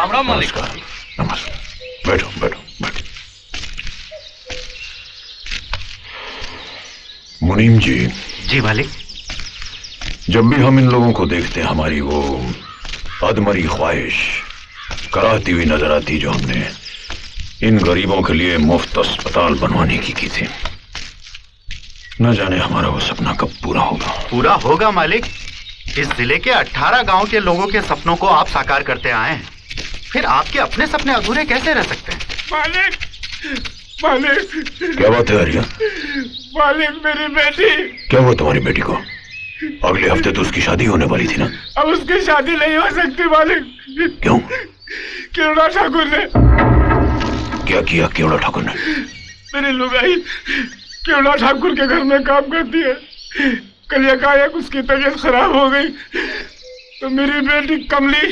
राम राम मालिक। नमस्कार। बैठो बैठो बैठो। मुनीम जी। जी मालिक। जब भी हम इन लोगों को देखते हैं हमारी वो अधमरी ख्वाहिश कराती हुई नजर आती जो हमने इन गरीबों के लिए मुफ्त अस्पताल बनवाने की थी। न जाने हमारा वो सपना कब पूरा होगा। पूरा होगा मालिक। इस जिले के 18 गांव के लोगों के सपनों को आप साकार करते आए हैं, फिर आपके अपने सपने अधूरे कैसे रह सकते हैं? मालिक, मालिक। क्या बात है आर्या? मालिक, मेरी बेटी। क्या हुआ तुम्हारी बेटी को? अगले हफ्ते तो उसकी शादी होने वाली थी ना? अब उसकी शादी नहीं हो सकती मालिक। क्यों? केवड़ा ठाकुर ने। क्या किया केवड़ा ठाकुर ने? मेरी लुगाई केवड़ा ठाकुर के घर में काम करती है। कल एकाएक उसकी तबीयत खराब हो गई तो मेरी बेटी कमली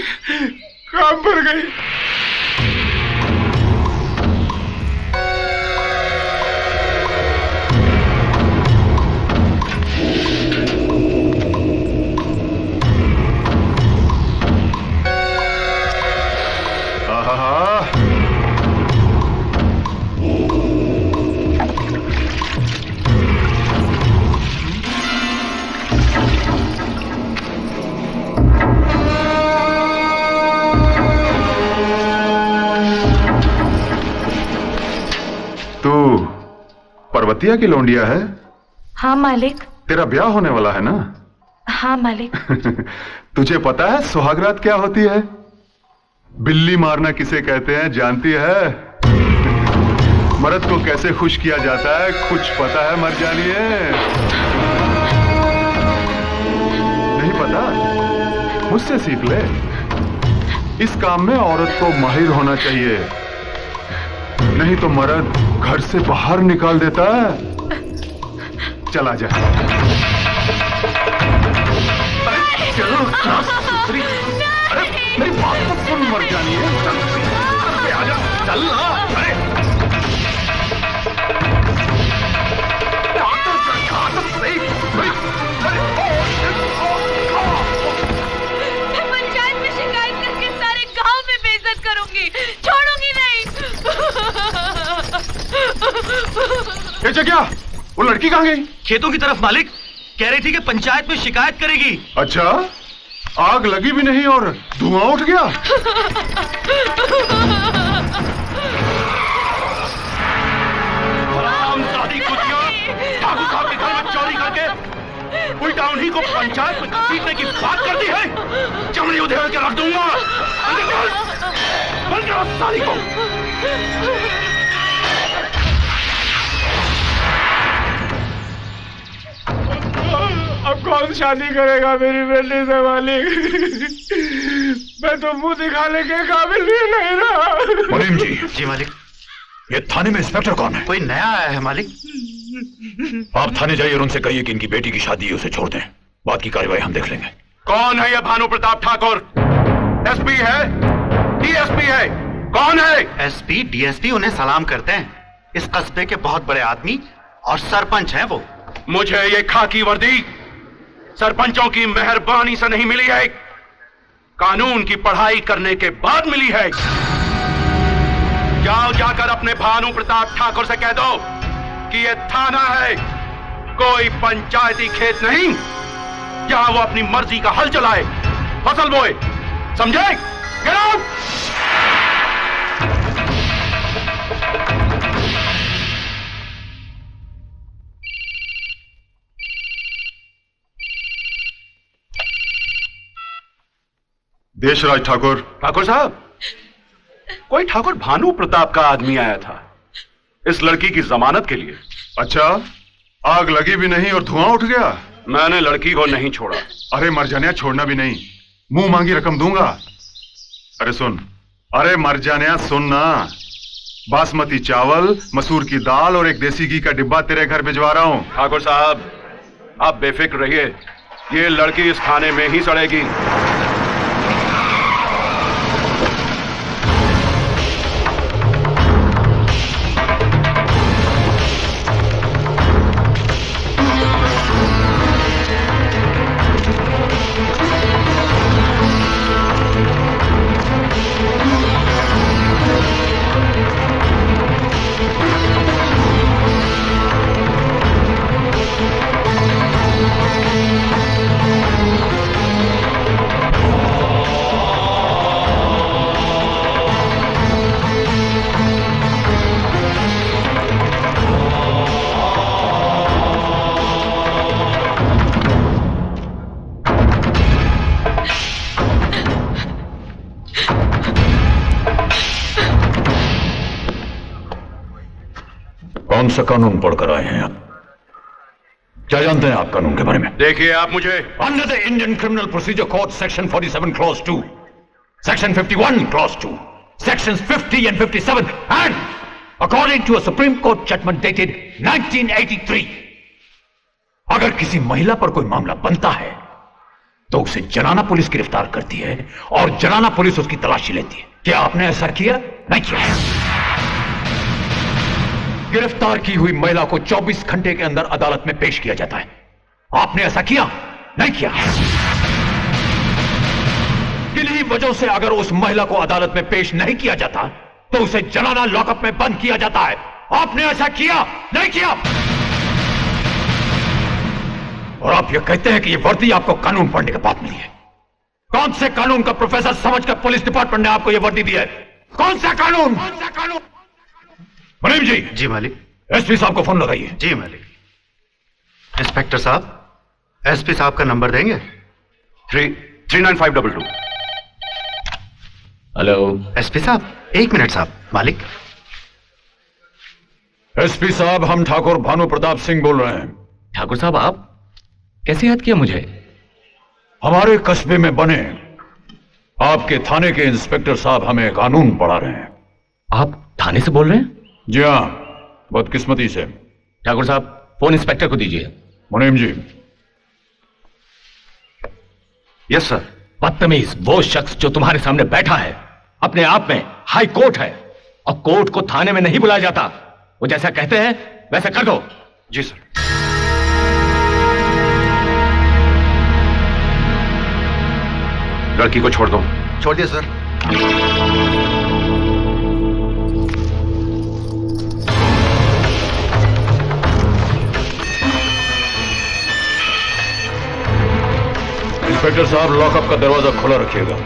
काम पर गई। तू पर्वतिया की लौंडिया है? हाँ मालिक। तेरा ब्याह होने वाला है ना? हाँ मालिक। तुझे पता है सुहागरात क्या होती है? बिल्ली मारना किसे कहते हैं जानती है? मर्द को कैसे खुश किया जाता है कुछ पता है मर जानिए? नहीं पता? मुझसे सीख ले। इस काम में औरत को माहिर होना चाहिए, नहीं तो मर्द घर से बाहर निकाल देता है। चला जा। चलो मेरी बात तो सुन मर जानिए। आजा चल ना। पंचायत में शिकायत करके सारे गांव में बेइज्जत करूंगी, छोड़ूंगी नहीं। ये क्या? वो लड़की कहाँ गई? खेतों की तरफ मालिक। कह रही थी कि पंचायत में शिकायत करेगी। अच्छा, आग लगी भी नहीं और धुआं उठ गया। हरामजादी कुतिया, ठाकुर साहब के घर में चोरी करके उल्टा उन्हीं को पंचायत में घसीटने की बात करती है। चमड़ी उधेड़ के रख दूंगा। बंद करो साली को। अब कौन शादी करेगा मेरी बेटी से मालिक? मैं तो मुंह दिखाने के काबिल भी नहीं रहा। मुनीम जी। जी मालिक। ये थाने में इंस्पेक्टर कौन है? कोई नया आया है मालिक। आप थाने जाइए और उनसे कहिए कि इनकी बेटी की शादी है, उसे छोड़ दें। बात की कार्रवाई हम देख लेंगे। कौन है ये भानु प्रताप ठाकुर? एसपी है? डीएसपी है? कौन है? एसपी डीएसपी उन्हें सलाम करते हैं। इस कस्बे के बहुत बड़े आदमी और सरपंच हैं वो। मुझे ये खाकी वर्दी सरपंचों की मेहरबानी से नहीं मिली है, कानून की पढ़ाई करने के बाद मिली है। जाओ जाकर अपने भानु प्रताप ठाकुर से कह दो कि ये थाना है, कोई पंचायती खेत नहीं जहां वो अपनी मर्जी का हल चलाए, फसल बोए। समझे? Get out. देशराज ठाकुर। ठाकुर साहब, कोई ठाकुर भानु प्रताप का आदमी आया था इस लड़की की जमानत के लिए। अच्छा, आग लगी भी नहीं और धुआं उठ गया? मैंने लड़की को नहीं छोड़ा। अरे मरजानिया, छोड़ना भी नहीं, मुंह मांगी रकम दूंगा। अरे सुन, अरे मरजानिया सुन ना, बासमती चावल, मसूर की दाल और एक देसी घी का डिब्बा तेरे घर भिजवा रहा हूं। ठाकुर साहब, आप बेफिक्र रहिए, ये लड़की इस खाने में ही सड़ेगी। कौन सा कानून पढ़कर आए हैं आप? क्या जानते हैं आप कानून के बारे में? देखिए आप मुझे under the Indian criminal procedure code section 47 clause 2, section 51 clause 2, sections 50 and 57, and according to a Supreme Court judgment dated 1983, अगर किसी महिला पर कोई मामला बनता है तो उसे जनाना पुलिस गिरफ्तार करती है और जनाना पुलिस उसकी तलाशी लेती है। क्या आपने ऐसा किया? नहीं किया। गिरफ्तार की हुई महिला को 24 घंटे के अंदर अदालत में पेश किया जाता है। आपने ऐसा किया? नहीं किया। किन्हीं वजहों से अगर उस महिला को अदालत में पेश नहीं किया जाता तो उसे जनाना लॉकअप में बंद किया जाता है। आपने ऐसा किया? नहीं किया। और आप ये कहते हैं कि ये वर्दी आपको कानून पढ़ने के बाद मिली है। कौन से कानून का प्रोफेसर समझकर पुलिस डिपार्टमेंट ने आपको ये वर्दी दी है? कौन सा कानून? मुनीम जी। जी मालिक। एसपी साहब को फोन लगाइए। जी मालिक। इंस्पेक्टर साहब, एसपी साहब का नंबर देंगे? 39522। हेलो एसपी साहब, एक मिनट साहब। मालिक। एसपी साहब, हम ठाकुर भानु प्रताप सिंह बोल रहे हैं। ठाकुर साहब, आप कैसे याद किया मुझे? हमारे कस्बे में बने आपके थाने के इंस्पेक्टर साहब हमें कानून पढ़ा रहे हैं। आप थाने से बोल रहे हैं? जी हाँ, बदकिस्मती से। ठाकुर साहब, फोन इंस्पेक्टर को दीजिए। मुनीम जी। Yes sir. बदतमीज, वो शख्स जो तुम्हारे सामने बैठा है अपने आप में हाई कोर्ट है और कोर्ट को थाने में नहीं बुलाया जाता। वो जैसा कहते हैं वैसा कर दो। जी सर। लड़की को छोड़ दो। छोड़ दिया सर। इंस्पेक्टर साहब, लॉकअप का दरवाजा खुला रखिएगा।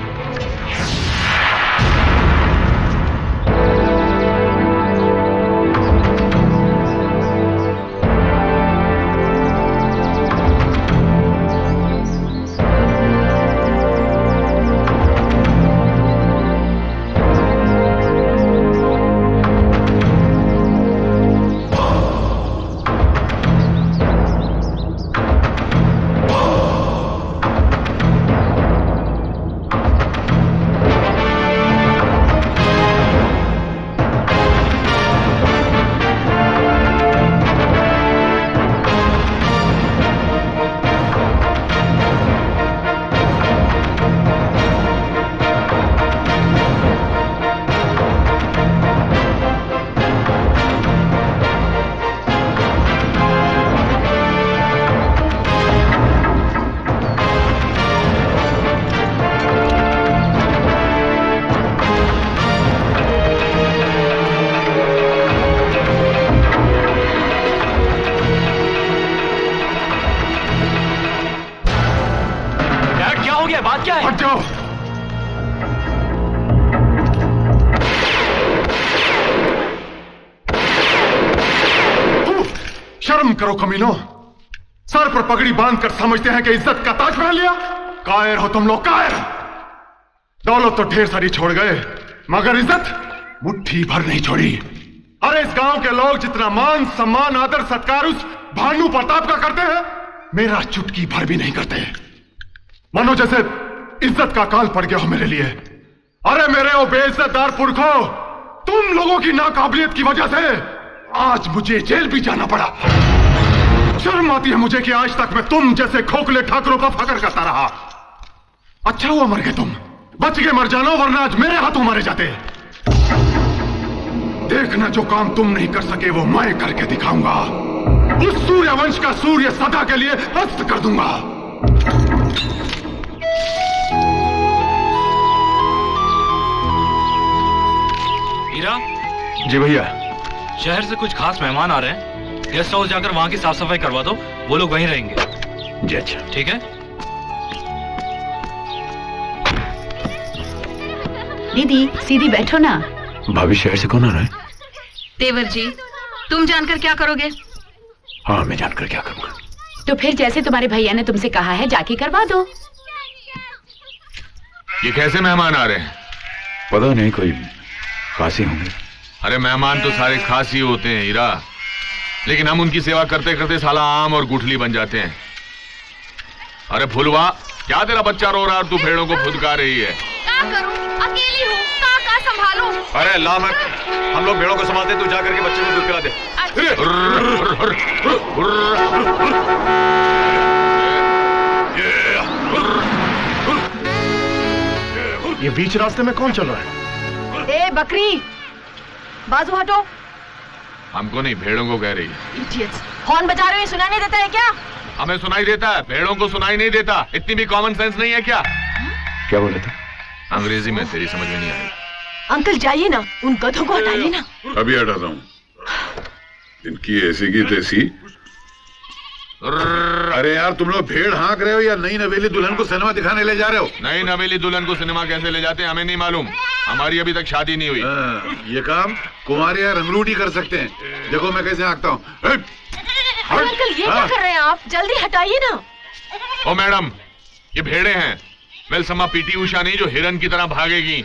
बात क्या है? हट जाओ। शर्म करो कमीनो। सर पर पगड़ी बांधकर समझते हैं कि इज्जत का ताज पहन लिया। कायर हो तुम लोग, कायर। दौलत तो ढेर सारी छोड़ गए मगर इज्जत मुट्ठी भर नहीं छोड़ी। अरे इस गांव के लोग जितना मान सम्मान आदर सत्कार उस भानु प्रताप का करते हैं, मेरा चुटकी भर भी नहीं करते। मानो जैसे इज्जत का काल पड़ गया हो मेरे लिए। अरे मेरे वो बेइज्जतदार पुरखों, तुम लोगों की नाकाबिलियत की वजह से आज मुझे जेल भी जाना पड़ा। शर्म आती है मुझे कि आज तक मैं तुम जैसे खोखले ठाकुरों का फकर करता रहा। अच्छा हुआ मर गए तुम, बच के मर जाना, वरना आज मेरे हाथों मारे जाते। देखना जो काम तुम नहीं कर सके वो मैं करके दिखाऊंगा। उस सूर्य वंश का सूर्य सदा के लिए अस्त कर दूंगा। हीरा जी भैया। शहर से कुछ खास मेहमान आ रहे हैं, गेस्ट हाउस जाकर वहां की साफ सफाई करवा दो, वो लोग वहीं रहेंगे। जी अच्छा। ठीक है। दीदी सीधी बैठो ना। भाभी शहर से कौन आ रहा है? देवर जी, तुम जानकर क्या करोगे? हाँ मैं जानकर क्या करूंगा। तो फिर जैसे तुम्हारे भैया ने तुमसे कहा है जाके करवा दो। ये कैसे मेहमान आ रहे हैं? पता नहीं, कोई खासी होंगे। अरे मेहमान तो सारे खासी होते हैं हीरा। लेकिन हम उनकी सेवा करते करते साला आम और गुठली बन जाते हैं। अरे फुलवा, क्या तेरा बच्चा रो रहा है और तू भेड़ों को फुदका रही है? क्या करूं, अकेली हूँ, का संभालूं? अरे ला मत, हम लोग भेड़ों को संभालते, तू जा करके बच्चे को दूध पिला दे। ये बीच रास्ते में कौन चल रहा है? ए बकरी, बाजू हटो। हमको नहीं, भेड़ों को कह रही है। इडियट्स, हॉर्न बजा रहे हो, सुनाई नहीं देता है क्या? हमें सुनाई देता है, भेड़ों को सुनाई नहीं देता। इतनी भी कॉमन सेंस नहीं है क्या? क्या बोले थे? अंग्रेजी में तेरी समझ में नहीं आई। अंकल जाइए ना, उन गधों को हटाइए ना। अभी हटाता हूँ। इनकी ऐसी की तैसी। अरे यार, तुम लोग भेड़ हाँक रहे हो या नई नवेली दुल्हन को सिनेमा दिखाने ले जा रहे हो? नई नवेली दुल्हन को सिनेमा कैसे ले जाते हैं हमें नहीं मालूम। हमारी अभी तक शादी नहीं हुई। ये काम कुमार या रंगरूटी कर सकते हैं। देखो मैं कैसे हाँकता हूँ। अंकल ये क्या कर रहे हैं आप? जल्दी हटाइए ना। ओ मैडम, ये भेड़े हैं। वेलसम्मा पीटी उषा नहीं जो हिरन की तरह भागेगी।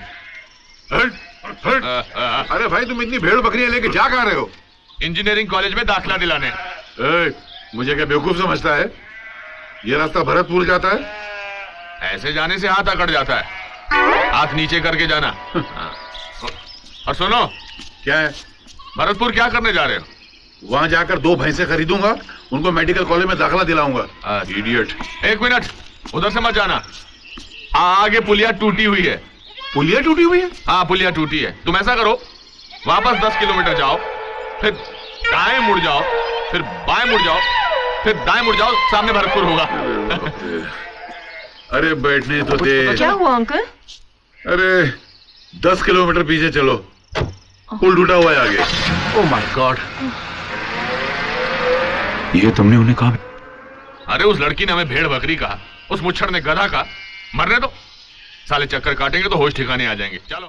अरे भाई, तुम इतनी भेड़ बकरियां लेके जा कहाँ रहे हो? इंजीनियरिंग कॉलेज में दाखिला दिलाने। मुझे क्या बेवकूफ समझता है? ये रास्ता भरतपुर जाता है। ऐसे जाने से हाथ अकड़ जाता है, हाथ नीचे करके जाना। और सुनो, क्या है? भरतपुर क्या करने जा रहे हो? वहां जाकर 2 भैंसे खरीदूंगा, उनको मेडिकल कॉलेज में दाखिला दिलाऊंगा। इडियट। 1 मिनट, उधर से मत जाना। आगे पुलिया टूटी हुई है। पुलिया टूटी हुई है? हाँ, पुलिया टूटी है। तुम ऐसा करो, वापस 10 किलोमीटर जाओ, फिर दाएं मुड़ जाओ, फिर बाएं मुड़ जाओ, फिर दाएं मुड़ जाओ, सामने भरतपुर होगा। अरे बैठने तो दे। क्या हुआ अंकल? अरे 10 किलोमीटर पीछे चलो, पुल टूटा हुआ है आगे। Oh my God. ये तुमने उन्हें कहा? अरे उस लड़की ने हमें भेड़ बकरी कहा, उस मुच्छर ने गधा कहा। मरने दो, साले चक्कर काटेंगे तो होश ठिकाने आ जाएंगे। चलो।